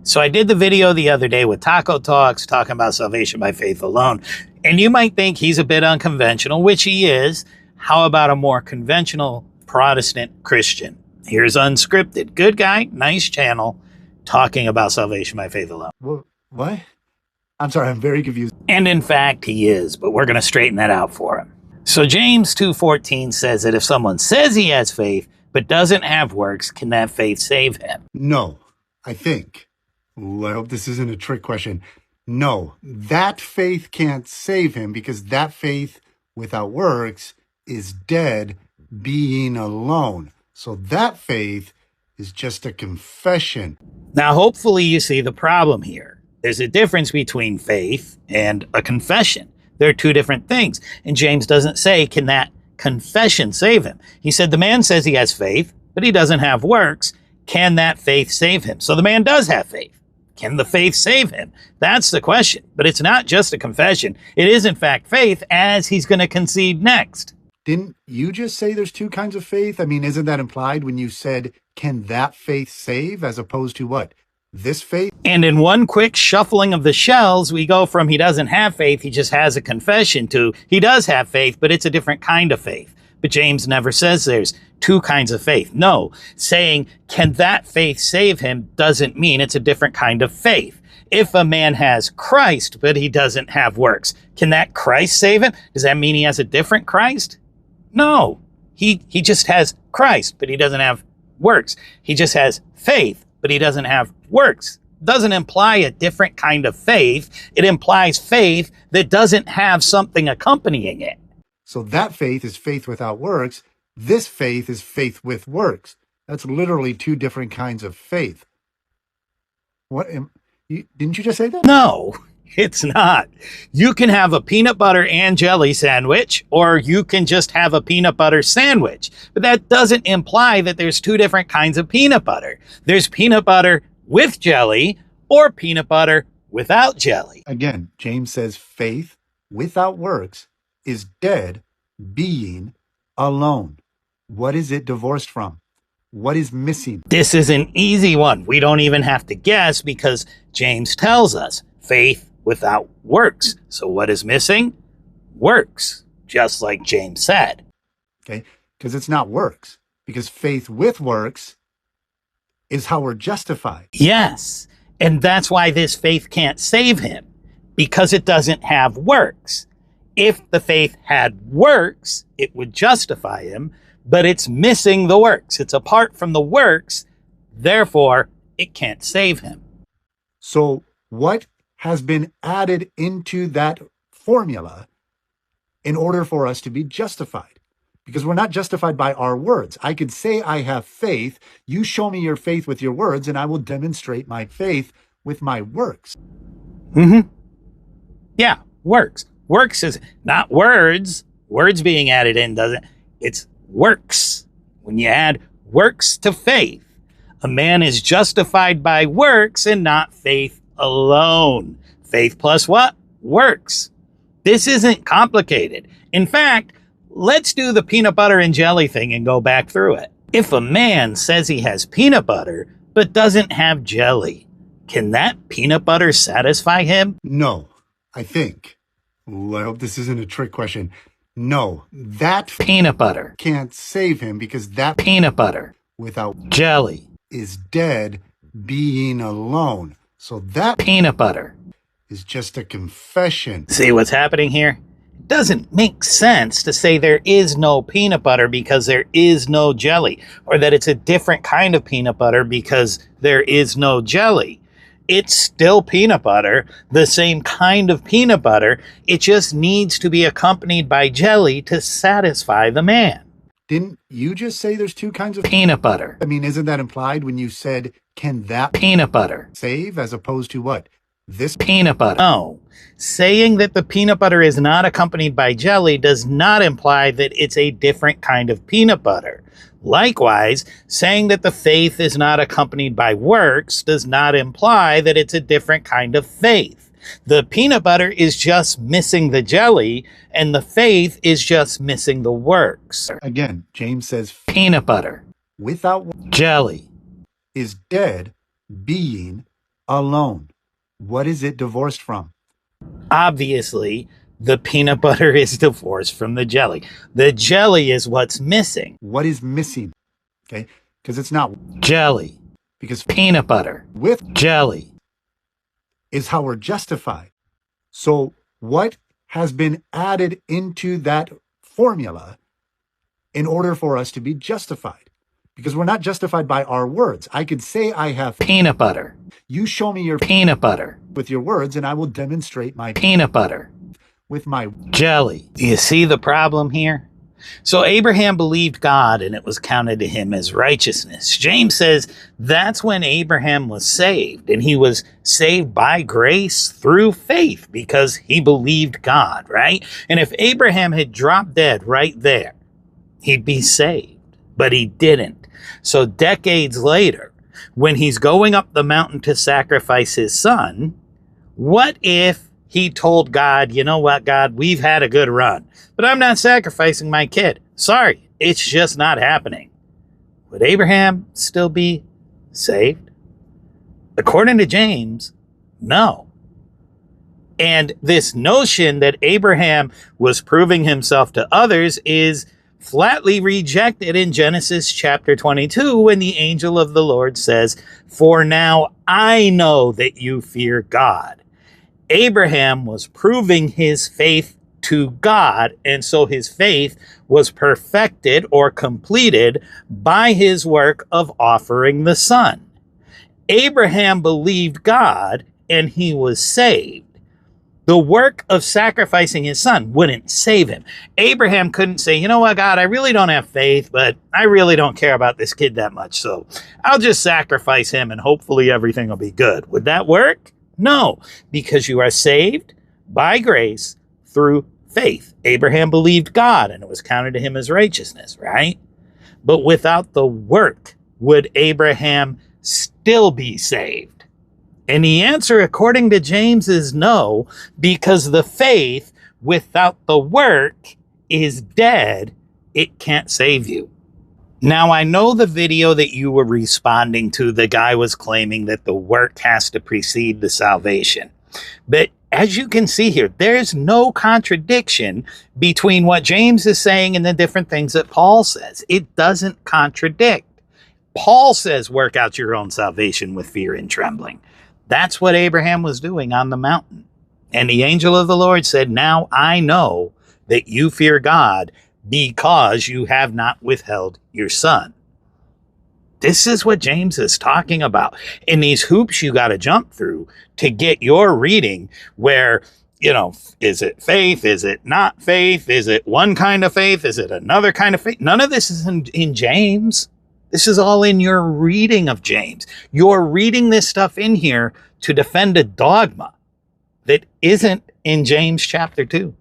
So I did the video the other day with Taco Talks talking about salvation by faith alone. And you might think he's a bit unconventional, which he is. How about a more conventional Protestant Christian? Here's Unscripted. Good guy, nice channel, talking about salvation by faith alone. What? I'm sorry, I'm very confused. And in fact, he is, but we're going to straighten that out for him. So James 2:14 says that if someone says he has faith, but doesn't have works, can that faith save him? No, I think. Ooh, I hope this isn't a trick question. No, that faith can't save him because that faith without works is dead being alone. So that faith is just a confession. Now, hopefully you see the problem here. There's a difference between faith and a confession. They're two different things. And James doesn't say, can that confession save him? He said the man says he has faith, but he doesn't have works. Can that faith save him? So the man does have faith. Can the faith save him? That's the question. But it's not just a confession. It is, in fact, faith, as he's going to concede next. Didn't you just say there's two kinds of faith? I mean, isn't that implied when you said, can that faith save, as opposed to what? This faith? And in one quick shuffling of the shells, we go from he doesn't have faith, he just has a confession, to he does have faith, but it's a different kind of faith. But James never says there's two kinds of faith. No, saying, can that faith save him doesn't mean it's a different kind of faith. If a man has Christ, but he doesn't have works, can that Christ save him? Does that mean he has a different Christ? No, he just has Christ, but he doesn't have works. He just has faith, but he doesn't have works. Doesn't imply a different kind of faith. It implies faith that doesn't have something accompanying it. So that faith is faith without works. This faith is faith with works. That's literally two different kinds of faith. Didn't you just say that? No, it's not. You can have a peanut butter and jelly sandwich, or you can just have a peanut butter sandwich. But that doesn't imply that there's two different kinds of peanut butter. There's peanut butter with jelly or peanut butter without jelly. Again, James says faith without works is dead being alone. What is it divorced from? What is missing? This is an easy one. We don't even have to guess because James tells us faith without works. So what is missing? Works, just like James said. Okay, because it's not works. Because faith with works is how we're justified. Yes, and that's why this faith can't save him, because it doesn't have works. If the faith had works, it would justify him, but it's missing the works. It's apart from the works, therefore it can't save him. So what has been added into that formula in order for us to be justified? Because we're not justified by our words. I could say I have faith. You show me your faith with your words, and I will demonstrate my faith with my works. Yeah, works. Works is not words. Words being added in doesn't. It's works. When you add works to faith, a man is justified by works and not faith alone. Faith plus what? Works. This isn't complicated. In fact, let's do the peanut butter and jelly thing and go back through it. If a man says he has peanut butter but doesn't have jelly, can that peanut butter satisfy him? No, I think. Ooh, I hope this isn't a trick question. No, that peanut butter can't save him because that peanut butter without jelly is dead being alone. So that peanut butter is just a confession. See what's happening here? It doesn't make sense to say there is no peanut butter because there is no jelly, or that it's a different kind of peanut butter because there is no jelly. It's still peanut butter, the same kind of peanut butter. It just needs to be accompanied by jelly to satisfy the man. Didn't you just say there's two kinds of peanut butter? I mean, isn't that implied when you said, can that peanut butter save, as opposed to what? This peanut butter? No. Saying that the peanut butter is not accompanied by jelly does not imply that it's a different kind of peanut butter. Likewise, saying that the faith is not accompanied by works does not imply that it's a different kind of faith. The peanut butter is just missing the jelly, and the faith is just missing the works. Again, James says peanut butter without jelly is dead being alone. What is it divorced from? Obviously, the peanut butter is divorced from the jelly. The jelly is what's missing. What is missing? Okay, because it's not Jelly, because peanut butter, with jelly. is how we're justified. So what has been added into that formula in order for us to be justified? Because we're not justified by our words. I could say I have Peanut butter, you show me your peanut butter, with your words and I will demonstrate my peanut butter, with my jelly. Do you see the problem here? So Abraham believed God and it was counted to him as righteousness. James says that's when Abraham was saved, and he was saved by grace through faith because he believed God, right? And if Abraham had dropped dead right there, he'd be saved, but he didn't. So decades later, when he's going up the mountain to sacrifice his son, what if he told God, you know what, God, we've had a good run, but I'm not sacrificing my kid. Sorry, it's just not happening. Would Abraham still be saved? According to James, no. And this notion that Abraham was proving himself to others is flatly rejected in Genesis chapter 22 when the angel of the Lord says, "For now I know that you fear God." Abraham was proving his faith to God, and so his faith was perfected or completed by his work of offering the son. Abraham believed God and he was saved. The work of sacrificing his son wouldn't save him. Abraham couldn't say, you know what, God, I really don't have faith, but I really don't care about this kid that much, so I'll just sacrifice him and hopefully everything will be good. Would that work? No, because you are saved by grace through faith. Abraham believed God and it was counted to him as righteousness, right? But without the work, would Abraham still be saved? And the answer, according to James, is no, because the faith without the work is dead. It can't save you. Now, I know the video that you were responding to, the guy was claiming that the work has to precede the salvation. But as you can see here, there's no contradiction between what James is saying and the different things that Paul says. It doesn't contradict. Paul says, work out your own salvation with fear and trembling. That's what Abraham was doing on the mountain. And the angel of the Lord said, now I know that you fear God because you have not withheld your son. This is what James is talking about. In these hoops you got to jump through to get your reading where, you know, is it faith? Is it not faith? Is it one kind of faith? Is it another kind of faith? None of this is in James. This is all in your reading of James. You're reading this stuff in here to defend a dogma that isn't in James chapter 2.